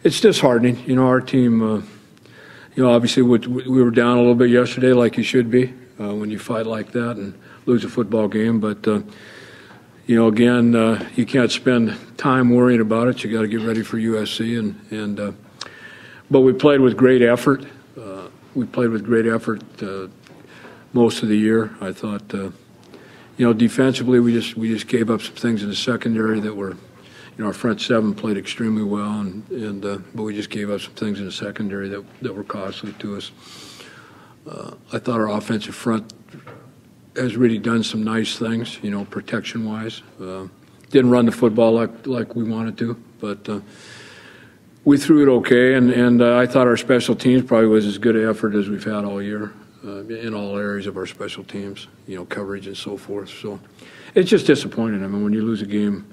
it's disheartening. You know, our team, you know, obviously we were down a little bit yesterday, like you should be when you fight like that and lose a football game. But, you know, again, you can't spend time worrying about it. You got to get ready for USC. But we played with great effort. We played with great effort most of the year. I thought, you know, defensively we just gave up some things in the secondary that were, you know, our front seven played extremely well, but we just gave up some things in the secondary that were costly to us. I thought our offensive front has really done some nice things, you know, protection-wise. Didn't run the football like we wanted to, but we threw it okay, and I thought our special teams probably was as good an effort as we've had all year in all areas of our special teams, you know, coverage and so forth. So it's just disappointing. I mean, when you lose a game,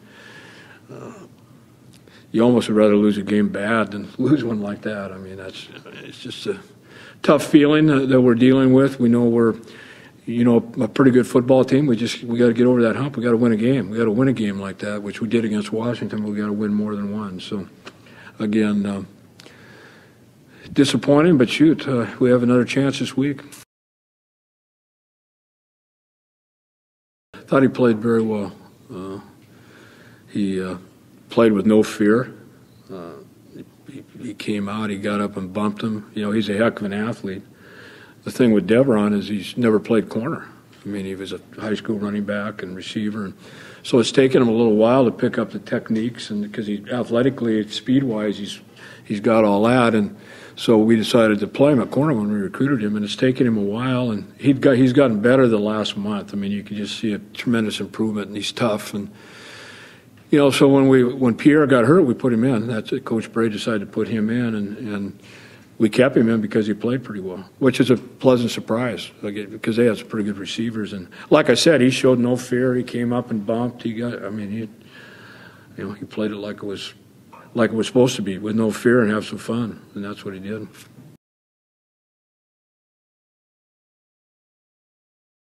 you almost would rather lose a game bad than lose one like that. I mean, it's just a tough feeling that we're dealing with. We know we're, you know, a pretty good football team. We got to get over that hump. We got to win a game. We got to win a game like that, which we did against Washington. But we got to win more than one. So, again, disappointing. But shoot, we have another chance this week. Thought he played very well. He played with no fear. He came out. He got up and bumped him. You know, he's a heck of an athlete. The thing with Devron is he's never played corner. I mean, he was a high school running back and receiver, and so it's taken him a little while to pick up the techniques, and because he athletically, speed-wise, he's got all that, and so we decided to play him at corner when we recruited him, and it's taken him a while, and he's gotten better the last month. I mean, you can just see a tremendous improvement, and he's tough, and you know, so when Pierre got hurt, we put him in. That's it. Coach Bray decided to put him in, and we kept him in because he played pretty well, which is a pleasant surprise because they had some pretty good receivers. And like I said, he showed no fear. He came up and bumped. He played it like it was supposed to be, with no fear and have some fun, and that's what he did.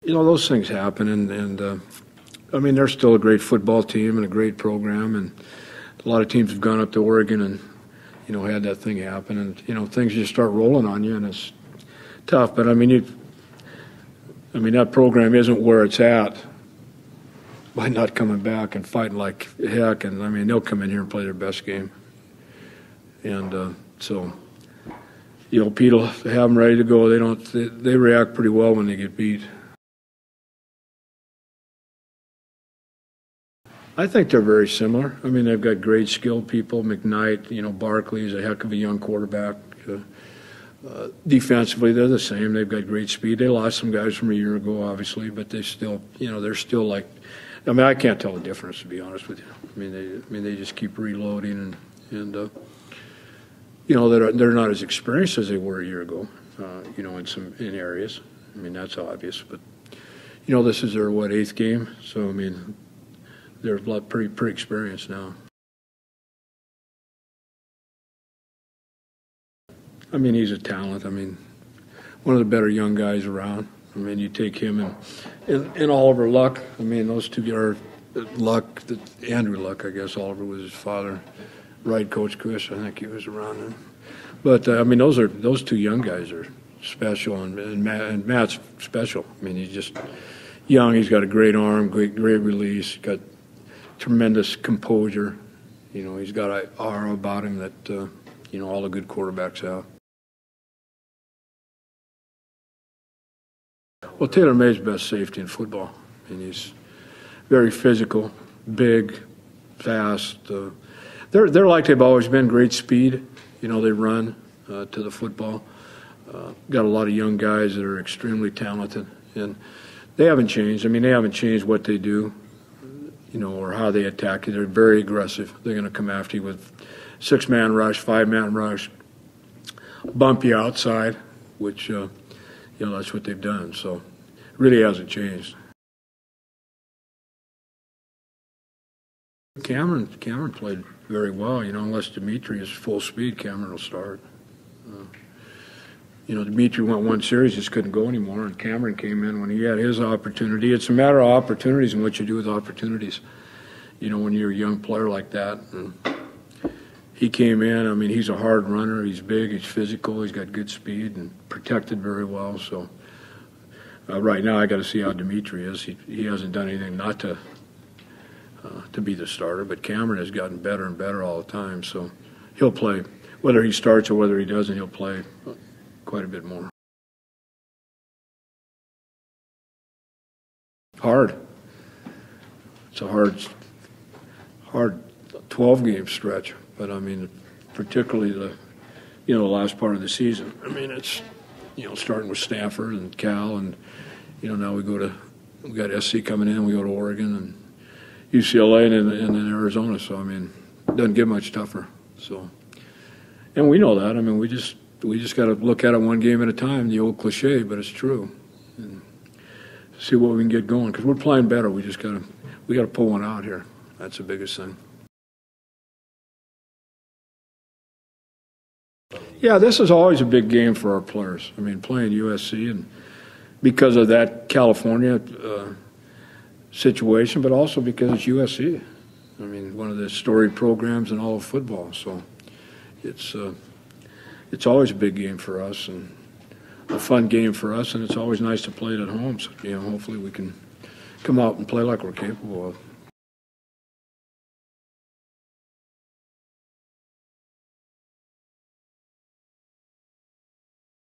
You know, those things happen, and I mean, they're still a great football team and a great program, and a lot of teams have gone up to Oregon and, you know, had that thing happen, and, you know, things just start rolling on you, and it's tough. But, I mean, that program isn't where it's at by not coming back and fighting like heck, and, I mean, they'll come in here and play their best game. And so, you know, Pete will have them ready to go. They react pretty well when they get beat. I think they're very similar. I mean, they've got great skilled people. McKnight, you know, Barkley is a heck of a young quarterback. Defensively, they're the same. They've got great speed. They lost some guys from a year ago, obviously, but they still, you know, they're still like. I mean, I can't tell the difference, to be honest with you. I mean, they just keep reloading, and you know, they're not as experienced as they were a year ago. You know, in areas. I mean, that's obvious. But you know, this is their 8th game, so I mean. They're pretty experienced now. I mean, he's a talent. I mean, one of the better young guys around. I mean, you take him and Oliver Luck. I mean, those two are Luck, Andrew Luck, I guess. Oliver was his father. Right, Coach Chris, I think he was around him. But I mean, those two young guys are special, and Matt's special. I mean, he's just young. He's got a great arm, great release. Got tremendous composure. You know, he's got an aura about him that, you know, all the good quarterbacks have. Well, Taylor May's best safety in football. I mean, he's very physical, big, fast. They're like they've always been, great speed. You know, they run to the football. Got a lot of young guys that are extremely talented, and they haven't changed. I mean, they haven't changed what they do, you know, or how they attack you. They're very aggressive. They're going to come after you with 6-man rush, 5-man rush, bump you outside, which, you know, that's what they've done. So it really hasn't changed. Cameron played very well, you know, unless Dimitri is full speed, Cameron will start. You know, Dimitri went one series, just couldn't go anymore, and Cameron came in when he had his opportunity. It's a matter of opportunities and what you do with opportunities. You know, when you're a young player like that, and, he came in. I mean, he's a hard runner. He's big. He's physical. He's got good speed and protected very well. So right now, I got to see how Dimitri is. He hasn't done anything not to be the starter, but Cameron has gotten better and better all the time. So he'll play. Whether he starts or whether he doesn't, he'll play quite a bit more. Hard. It's a hard 12-game stretch. But I mean, particularly the last part of the season. I mean, it's starting with Stanford and Cal, and now we got SC coming in. We go to Oregon and UCLA and then Arizona. So I mean, it doesn't get much tougher. So, and we know that. I mean, we just got to look at it one game at a time. The old cliche, but it's true. And see what we can get going because we're playing better. We got to pull one out here. That's the biggest thing. Yeah, this is always a big game for our players. I mean, playing USC and because of that California situation, but also because it's USC. I mean, one of the storied programs in all of football. So it's always a big game for us and a fun game for us, and it's always nice to play it at home. So hopefully we can come out and play like we're capable of.